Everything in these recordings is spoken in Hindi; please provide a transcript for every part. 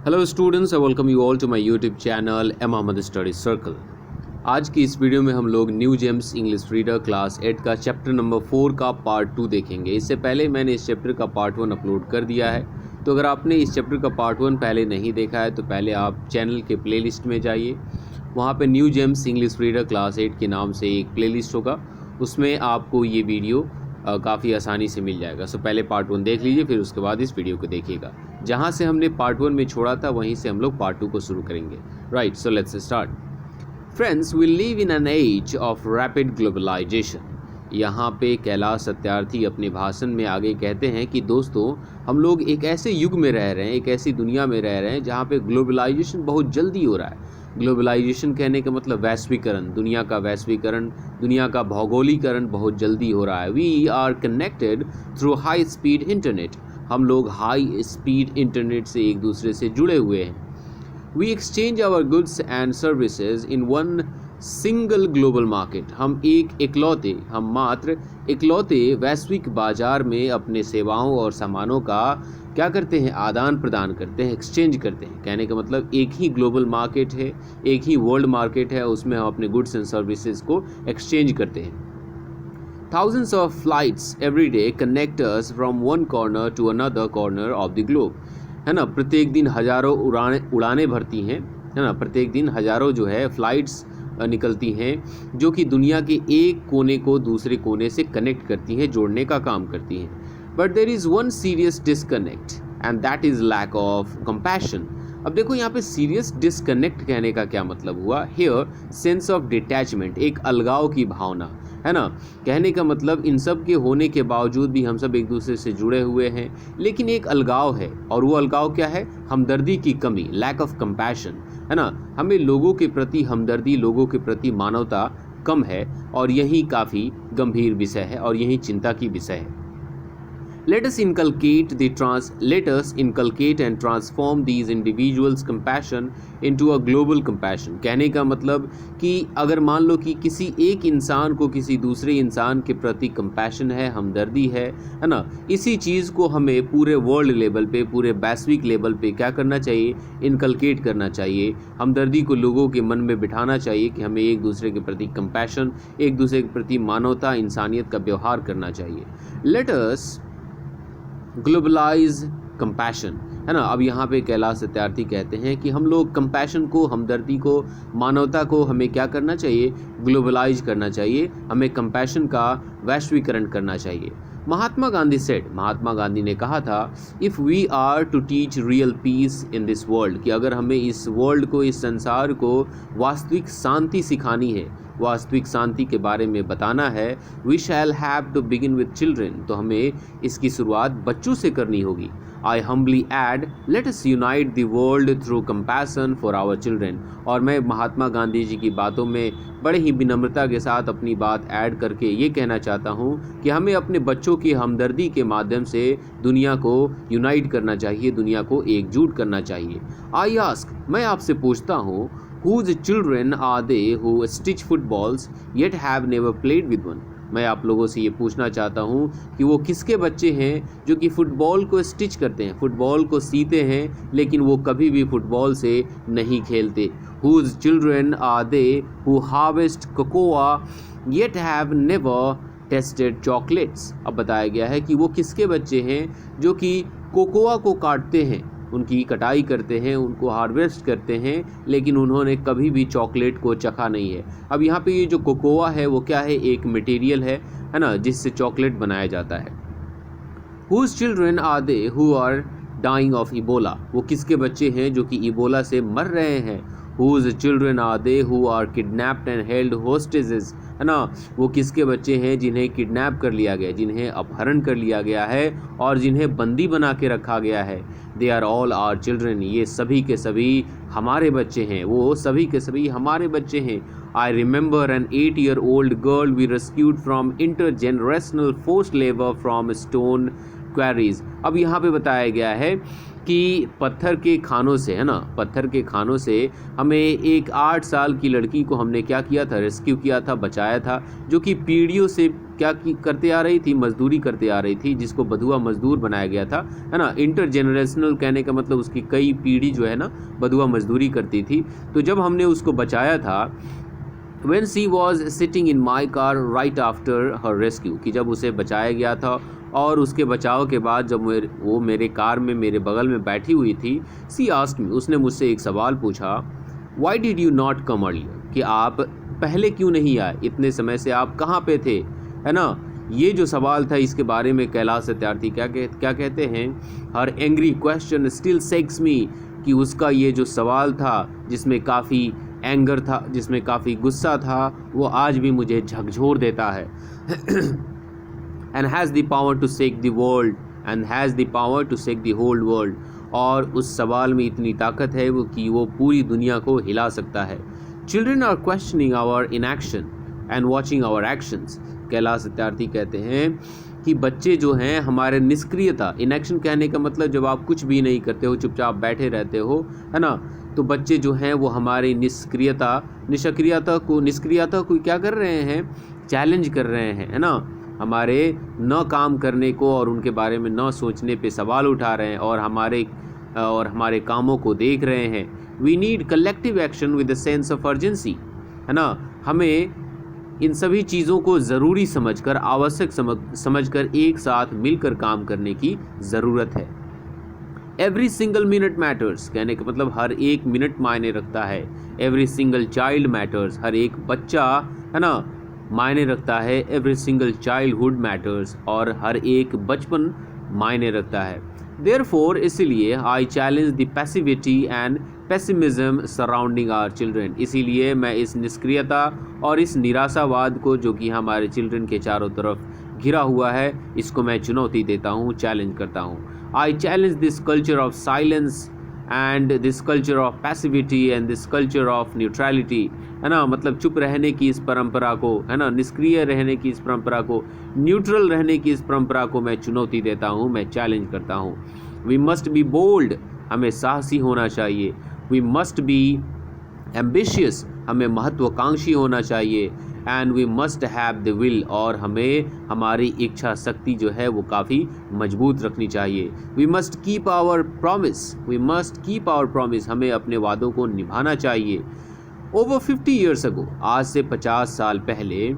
Hello students, I welcome you all to my YouTube channel M Ahmad study circle. आज की इस वीडियो में हम लोग new gems English reader class 8 का चैप्टर नंबर 4 का पार्ट 2 देखेंगे। इससे पहले मैंने इस चैप्टर का पार्ट 1 अपलोड कर दिया है, तो अगर आपने इस चैप्टर का पार्ट 1 पहले नहीं देखा है तो पहले आप चैनल के प्लेलिस्ट में जाइए। वहाँ पे new gems English reader class 8 के नाम से एक प्लेलिस्ट होगा, उसमें आपको ये वीडियो काफ़ी आसानी से मिल जाएगा। सो पहले पार्ट 1 देख लीजिए, फिर उसके बाद इस वीडियो को देखिएगा। जहाँ से हमने पार्ट 1 में छोड़ा था वहीं से हम लोग पार्ट 2 को शुरू करेंगे। Right, so let's start. Friends, we live in an age of rapid globalisation. यहाँ पे कैलाश सत्यार्थी अपने भाषण में आगे कहते हैं कि दोस्तों, हम लोग एक ऐसे युग में रह रहे हैं, एक ऐसी दुनिया में रह रहे हैं जहाँ पे ग्लोबलाइजेशन बहुत जल्दी हो रहा है। ग्लोबलाइजेशन कहने का मतलब वैश्वीकरण, दुनिया का वैश्वीकरण, दुनिया का भौगोलिकरण बहुत जल्दी हो रहा है। We are connected through high speed internet. हम लोग हाई स्पीड इंटरनेट से एक दूसरे से जुड़े हुए हैं। We exchange our goods and services in one single global market. हम मात्र इकलौते वैश्विक बाजार में अपने सेवाओं और सामानों का क्या करते हैं, आदान प्रदान करते हैं, एक्सचेंज करते हैं। कहने का मतलब एक ही ग्लोबल मार्केट है, एक ही वर्ल्ड मार्केट है, उसमें हम अपने गुड्स एंड सर्विसेज को एक्सचेंज करते हैं। Thousands of flights every day connect us from one corner to another corner of the globe। है ना, प्रत्येक दिन हज़ारों उड़ानें भरती हैं, है ना, प्रत्येक दिन हज़ारों जो है फ्लाइट्स निकलती हैं जो कि दुनिया के एक कोने को दूसरे कोने से कनेक्ट करती हैं, जोड़ने का काम करती हैं। But there is one serious disconnect and that is lack of compassion. अब देखो यहाँ पे सीरियस डिसकनेक्ट कहने का क्या मतलब हुआ। हियर सेंस ऑफ डिटैचमेंट, एक अलगाव की भावना, है ना। कहने का मतलब इन सब के होने के बावजूद भी हम सब एक दूसरे से जुड़े हुए हैं, लेकिन एक अलगाव है, और वो अलगाव क्या है, हमदर्दी की कमी, लैक ऑफ कंपैशन, है ना। हमें लोगों के प्रति हमदर्दी, लोगों के प्रति मानवता कम है, और यही काफ़ी गंभीर विषय है और यही चिंता की विषय है। Let us inculcate and transform these individuals' compassion into a global compassion। कहने का मतलब कि अगर मान लो कि किसी एक इंसान को किसी दूसरे इंसान के प्रति कंपैशन है, हमदर्दी है ना, इसी चीज़ को हमें पूरे वर्ल्ड लेवल पे, पूरे वैश्विक लेवल पे क्या करना चाहिए, इनकलकेट करना चाहिए। हमदर्दी को लोगों के मन में बिठाना चाहिए कि हमें एक दूसरे के प्रति कंपैशन, एक दूसरे के प्रति मानवता, इंसानियत का व्यवहार करना चाहिए। लेट अस ग्लोबलाइज कंपैशन, है ना। अब यहाँ पे कैलाश सत्यार्थी कहते हैं कि हम लोग कंपैशन को, हमदर्दी को, मानवता को हमें क्या करना चाहिए, ग्लोबलाइज करना चाहिए, हमें कंपैशन का वैश्वीकरण करना चाहिए। महात्मा गांधी सेड, महात्मा गांधी ने कहा था, if we are to teach real peace in this world, कि अगर हमें इस वर्ल्ड को, इस संसार को वास्तविक शांति सिखानी है, वास्तविक शांति के बारे में बताना है, we shall have to begin with children, तो हमें इसकी शुरुआत बच्चों से करनी होगी। I humbly add, let us unite the world through compassion for our children. और मैं महात्मा गांधी जी की बातों में बड़े ही विनम्रता के साथ अपनी बात ऐड करके ये कहना चाहता हूँ कि हमें अपने बच्चों की हमदर्दी के माध्यम से दुनिया को यूनाइट करना चाहिए, दुनिया को एकजुट करना चाहिए। आई आस्क, मैं आपसे पूछता हूँ, whose children are they who stitch footballs yet have never played with one। मैं आप लोगों से ये पूछना चाहता हूँ कि वो किसके बच्चे हैं जो कि फुटबॉल को स्टिच करते हैं, फुटबॉल को सीते हैं, लेकिन वो कभी भी फुटबॉल से नहीं खेलते। whose children are they who harvest cocoa yet have never tasted chocolates। अब बताया गया है कि वो किसके बच्चे हैं जो कि कोकोआ को काटते हैं, उनकी कटाई करते हैं, उनको हार्वेस्ट करते हैं, लेकिन उन्होंने कभी भी चॉकलेट को चखा नहीं है। अब यहाँ पे ये जो कोकोआ है वो क्या है, एक मटेरियल है ना, जिससे चॉकलेट बनाया जाता है। Whose children are they who are dying of Ebola। वो किसके बच्चे हैं जो कि इबोला से मर रहे हैं। Whose children are they who are kidnapped and held hostages, है ना। वो किसके बच्चे हैं जिन्हें किडनैप कर लिया गया, जिन्हें अपहरण कर लिया गया है और जिन्हें बंदी बना के रखा गया है। They are all our children। ये सभी के सभी हमारे बच्चे हैं, वो सभी के सभी हमारे बच्चे हैं। I remember an 8-year-old girl we rescued from intergenerational forced labor from stone quarries। अब यहाँ पे बताया गया है कि पत्थर के खानों से, है ना, पत्थर के खानों से हमें एक 8 साल की लड़की को हमने क्या किया था, रेस्क्यू किया था, बचाया था, जो कि पीढ़ियों से करते आ रही थी, मजदूरी करते आ रही थी, जिसको बधुआ मजदूर बनाया गया था, है ना। इंटरजेनरेशनल कहने का मतलब उसकी कई पीढ़ी जो है ना बधुआ मजदूरी करती थी। तो जब हमने उसको बचाया था, when she was sitting in my car right after her rescue, कि जब उसे बचाया गया था और उसके बचाव के बाद जब वो मेरे कार में मेरे बगल में बैठी हुई थी, she asked me, उसने मुझसे एक सवाल पूछा, why did you not come earlier, कि आप पहले क्यों नहीं आए, इतने समय से आप कहाँ पे थे, है ना। ये जो सवाल था इसके बारे में कैलाश सत्यार्थी क्या कहते हैं, हर एंग्री क्वेश्चन स्टिल सेक्स मी, कि उसका ये जो सवाल था जिसमें काफ़ी एंगर था, जिसमें काफ़ी गुस्सा था, वो आज भी मुझे झकझोर देता है। And has the power to shake the world, and has the power to shake the whole world, और उस सवाल में इतनी ताकत है वो कि वो पूरी दुनिया को हिला सकता है। Children are questioning our inaction and watching our actions, Kailash Satyarthi कहते हैं कि बच्चे जो हैं हमारे निष्क्रियता, इनएक्शन कहने का मतलब जब आप कुछ भी नहीं करते हो, चुपचाप बैठे रहते हो, है ना, तो बच्चे जो हैं वो हमारी निष्क्रियता को क्या कर रहे हैं, चैलेंज कर रहे हैं, है ना, हमारे न काम करने को और उनके बारे में न सोचने पे सवाल उठा रहे हैं और हमारे कामों को देख रहे हैं। We need collective action with the sense of urgency, है ना, हमें इन सभी चीज़ों को ज़रूरी समझकर, आवश्यक समझकर एक साथ मिलकर काम करने की ज़रूरत है। एवरी सिंगल मिनट मैटर्स, कहने का मतलब हर एक मिनट मायने रखता है। एवरी सिंगल चाइल्ड मैटर्स, हर एक बच्चा, है ना, मायने रखता है। एवरी सिंगल चाइल्डहुड मैटर्स, और हर एक बचपन मायने रखता है। देयरफॉर, इसलिए I challenge the passivity and pessimism surrounding our children, इसीलिए मैं इस निष्क्रियता और इस निराशावाद को जो कि हमारे चिल्ड्रन के चारों तरफ घिरा हुआ है, इसको मैं चुनौती देता हूँ, चैलेंज करता हूँ। I challenge this culture of silence and this culture of passivity and this culture of neutrality, है ना, मतलब चुप रहने की इस परंपरा को, है ना, निष्क्रिय रहने की इस परंपरा को, न्यूट्रल रहने की इस परंपरा को मैं चुनौती देता हूँ, मैं चैलेंज करता हूँ। वी मस्ट बी बोल्ड, हमें साहसी होना चाहिए। वी मस्ट बी एम्बिशियस, हमें महत्वाकांक्षी होना चाहिए। And we must have the will, और हमें हमारी इच्छा शक्ति जो है वो काफ़ी मजबूत रखनी चाहिए। We must keep our promise, हमें अपने वादों को निभाना चाहिए। ओवर 50 years ago, आज से 50 साल पहले,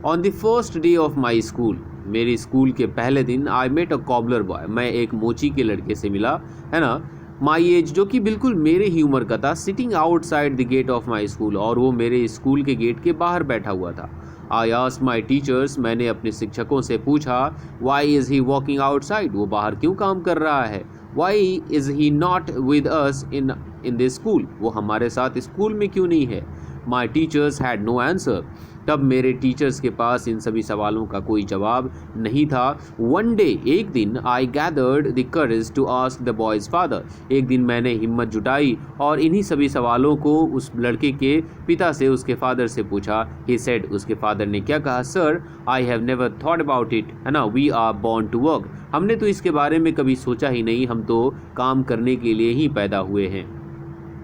on the first day of my school, मेरी स्कूल के पहले दिन, I met a cobbler boy, मैं एक मोची के लड़के से मिला, है ना, माई एज, जो कि बिल्कुल मेरे ही उम्र का था, sitting outside the gate of my school, और वो मेरे स्कूल के गेट के बाहर बैठा हुआ था। आई आस्क्ड माई टीचर्स, मैंने अपने शिक्षकों से पूछा, why is he walking outside, वो बाहर क्यों काम कर रहा है। Why is he not with us in this school, वो हमारे साथ स्कूल में क्यों नहीं है। My teachers had no answer, तब मेरे टीचर्स के पास इन सभी सवालों का कोई जवाब नहीं था। वन डे, एक दिन, I gathered the courage to ask the boy's father, एक दिन मैंने हिम्मत जुटाई और इन्हीं सभी सवालों को उस लड़के के पिता से, उसके फादर से पूछा। ही सेड, उसके फादर ने क्या कहा, sir I have never thought about it, है ना, we are born to work, हमने तो इसके बारे में कभी सोचा ही नहीं, हम तो काम करने के लिए ही पैदा हुए हैं,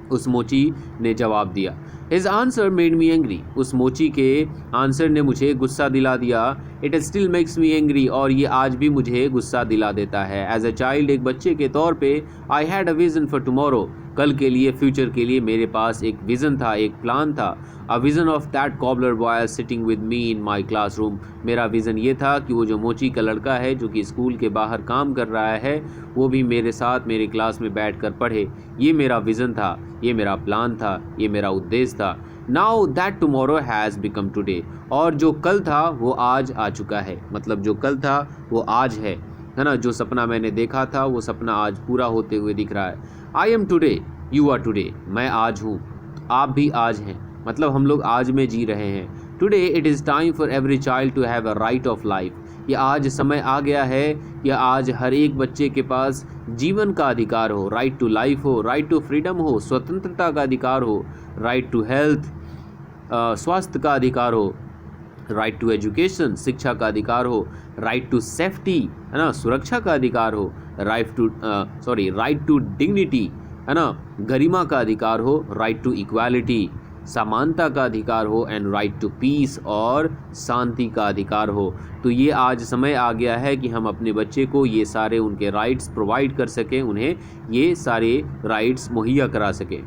उस मोची ने जवाब दिया। His answer made me angry, उस मोची के आंसर ने मुझे गुस्सा दिला दिया। It still makes me angry, और ये आज भी मुझे गुस्सा दिला देता है। As a child, एक बच्चे के तौर पे, I had a vision for tomorrow, कल के लिए, फ्यूचर के लिए मेरे पास एक विज़न था, एक प्लान था। A vision of that cobbler boy sitting with me in my classroom, मेरा विज़न ये था कि वो जो मोची का लड़का है जो कि स्कूल के बाहर काम कर रहा है, वो भी मेरे साथ मेरे क्लास में बैठ कर पढ़े। ये मेरा विज़न था, ये मेरा प्लान था, ये मेरा उद्देश्य था। Now that tomorrow has become today, और जो कल था वो आज आ चुका है, मतलब जो कल था वो आज है ना, जो सपना मैंने देखा था वो सपना आज पूरा होते हुए दिख रहा है। I am today, you are today, मैं आज हूँ, आप भी आज हैं, मतलब हम लोग आज में जी रहे हैं। Today it is time for every child to have a right of life, ये आज समय आ गया है कि आज हर एक बच्चे के पास जीवन का अधिकार हो, राइट टू लाइफ हो, राइट टू फ्रीडम हो, स्वतंत्रता का अधिकार हो, राइट टू हेल्थ, स्वास्थ्य का अधिकार हो, राइट टू एजुकेशन, शिक्षा का अधिकार हो। राइट टू सेफ्टी, है ना, सुरक्षा का अधिकार हो। राइट टू डिग्निटी, है ना, गरिमा का अधिकार हो। राइट टू इक्वालिटी, समानता का अधिकार हो। एंड राइट टू पीस, और शांति का अधिकार हो। तो ये आज समय आ गया है कि हम अपने बच्चे को ये सारे उनके राइट्स प्रोवाइड कर सकें, उन्हें ये सारे राइट्स मुहैया करा सकें।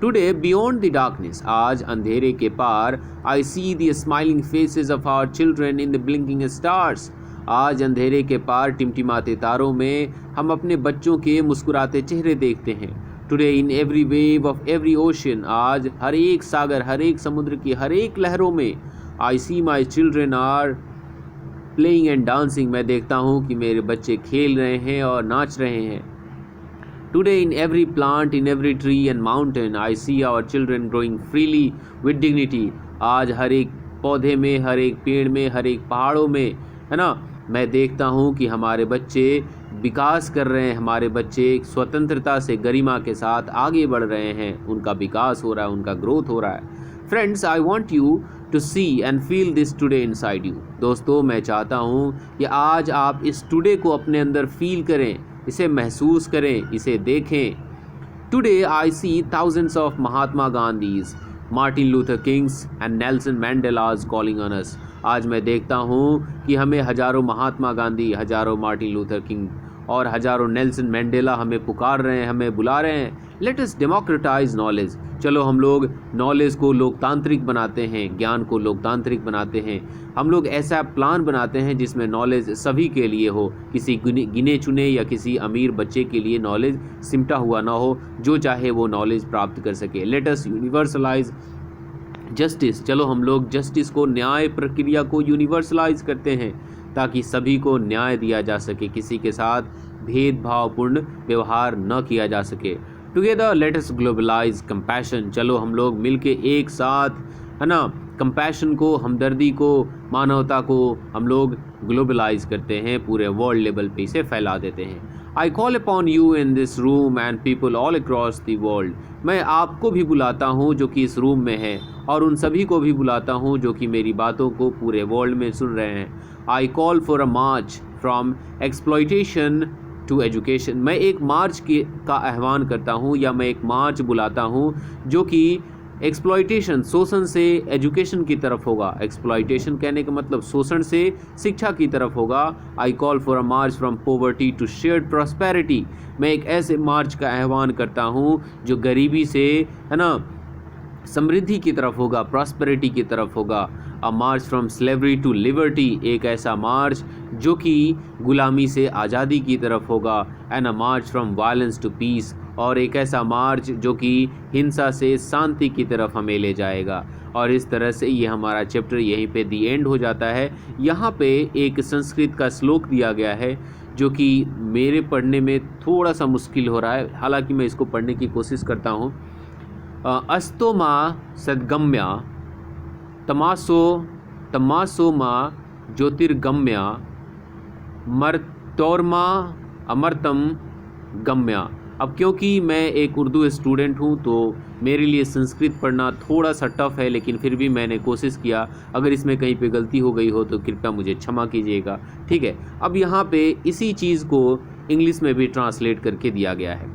टुडे बियॉन्ड द डार्कनेस, आज अंधेरे के पार, I see the smiling faces of our children in the blinking stars, आज अंधेरे के पार टिमटिमाते तारों में हम अपने बच्चों के मुस्कुराते चेहरे देखते हैं। Today in every wave of every ocean, आज हर एक सागर, हर एक समुद्र की हर एक लहरों में, I see my children are playing and dancing, मैं देखता हूँ कि मेरे बच्चे खेल रहे हैं और नाच रहे हैं। Today in every plant, in every tree and mountain, I see our children growing freely with dignity. आज हर एक पौधे में, हर एक पेड़ में, हर एक पहाड़ों में, है ना, मैं देखता हूँ कि हमारे बच्चे विकास कर रहे हैं, हमारे बच्चे स्वतंत्रता से, गरिमा के साथ आगे बढ़ रहे हैं, उनका विकास हो रहा है, उनका ग्रोथ हो रहा है। Friends, I want you to see and feel this today inside you. दोस्तों, मैं चाहता हूँ कि आज आप इस टुडे को अपने अंदर फील करें, इसे महसूस करें, इसे देखें। Today I see thousands of Mahatma Gandhis, Martin Luther Kings and Nelson Mandelas calling on us. आज मैं देखता हूँ कि हमें हजारों महात्मा गांधी, हजारों मार्टिन लूथर किंग और हजारों नेल्सन मैंडेला हमें पुकार रहे हैं, हमें बुला रहे हैं। लेट अस डेमोक्रेटाइज नॉलेज, चलो हम लोग नॉलेज को लोकतांत्रिक बनाते हैं, ज्ञान को लोकतांत्रिक बनाते हैं। हम लोग ऐसा प्लान बनाते हैं जिसमें नॉलेज सभी के लिए हो, किसी गिने चुने या किसी अमीर बच्चे के लिए नॉलेज सिमटा हुआ ना हो, जो चाहे वो नॉलेज प्राप्त कर सके। लेट अस यूनिवर्सलाइज जस्टिस, चलो हम लोग जस्टिस को, न्याय प्रक्रिया को यूनिवर्सलाइज करते हैं ताकि सभी को न्याय दिया जा सके, किसी के साथ भेदभावपूर्ण व्यवहार न किया जा सके। Together let us globalise compassion, चलो हम लोग मिलके एक साथ, है ना, कंपैशन को, हमदर्दी को, मानवता को हम लोग ग्लोबलाइज करते हैं, पूरे वर्ल्ड लेवल पे इसे फैला देते हैं। I call upon you in this room and people all across the world, मैं आपको भी बुलाता हूँ जो कि इस रूम में है, और उन सभी को भी बुलाता हूँ जो कि मेरी बातों को पूरे वर्ल्ड में सुन रहे हैं। I call for a march from exploitation to education, मैं एक मार्च का आह्वान करता हूँ, या मैं एक मार्च बुलाता हूँ जो कि एक्सप्लॉयटेशन, शोषण से एजुकेशन की तरफ होगा। एक्सप्लॉयटेशन कहने का मतलब शोषण से शिक्षा की तरफ होगा। I call for a march from poverty to shared prosperity, मैं एक ऐसे मार्च का आह्वान करता हूँ जो गरीबी से, है ना, समृद्धि की तरफ होगा, प्रॉस्पेरिटी की तरफ होगा। अ march from slavery to liberty, एक ऐसा मार्च जो कि गुलामी से आज़ादी की तरफ होगा। And a march from violence to peace, और एक ऐसा मार्च जो कि हिंसा से शांति की तरफ हमें ले जाएगा। और इस तरह से ये हमारा चैप्टर यहीं पे दी एंड हो जाता है। यहाँ पे एक संस्कृत का श्लोक दिया गया है जो कि मेरे पढ़ने में थोड़ा सा मुश्किल हो रहा है, हालांकि मैं इसको पढ़ने की कोशिश करता हूँ। अस्तो मा सद्गम्या तमासो मा ज्योतिर्गम्या मर्तोर्मा अमर्तम गम्या। अब क्योंकि मैं एक उर्दू स्टूडेंट हूँ तो मेरे लिए संस्कृत पढ़ना थोड़ा सा टफ है, लेकिन फिर भी मैंने कोशिश किया। अगर इसमें कहीं पे गलती हो गई हो तो कृपया मुझे क्षमा कीजिएगा, ठीक है। अब यहाँ पे इसी चीज़ को इंग्लिश में भी ट्रांसलेट करके दिया गया है।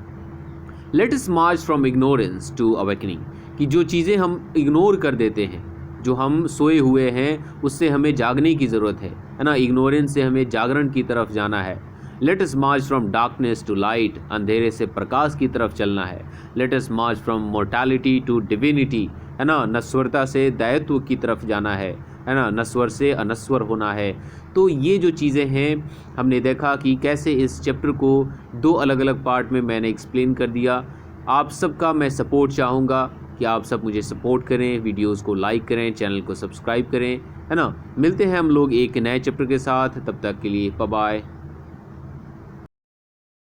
Let us march from ignorance to awakening, कि जो चीज़ें हम इग्नोर कर देते हैं, जो हम सोए हुए हैं, उससे हमें जागने की ज़रूरत है ना। इग्नोरेंस से हमें जागरण की तरफ जाना है। Let us march from darkness to light, अंधेरे से प्रकाश की तरफ चलना है। Let us march from mortality to divinity, है ना, नश्वरता से दायित्व की तरफ जाना है ना, नश्वर से अनश्वर होना है। तो ये जो चीज़ें हैं, हमने देखा कि कैसे इस चैप्टर को दो अलग अलग पार्ट में मैंने एक्सप्लेन कर दिया। आप सबका मैं सपोर्ट चाहूँगा कि आप सब मुझे सपोर्ट करें, वीडियोस को लाइक करें, चैनल को सब्सक्राइब करें, है ना। मिलते हैं हम लोग एक नए चैप्टर के साथ, तब तक के लिए बाय बाय।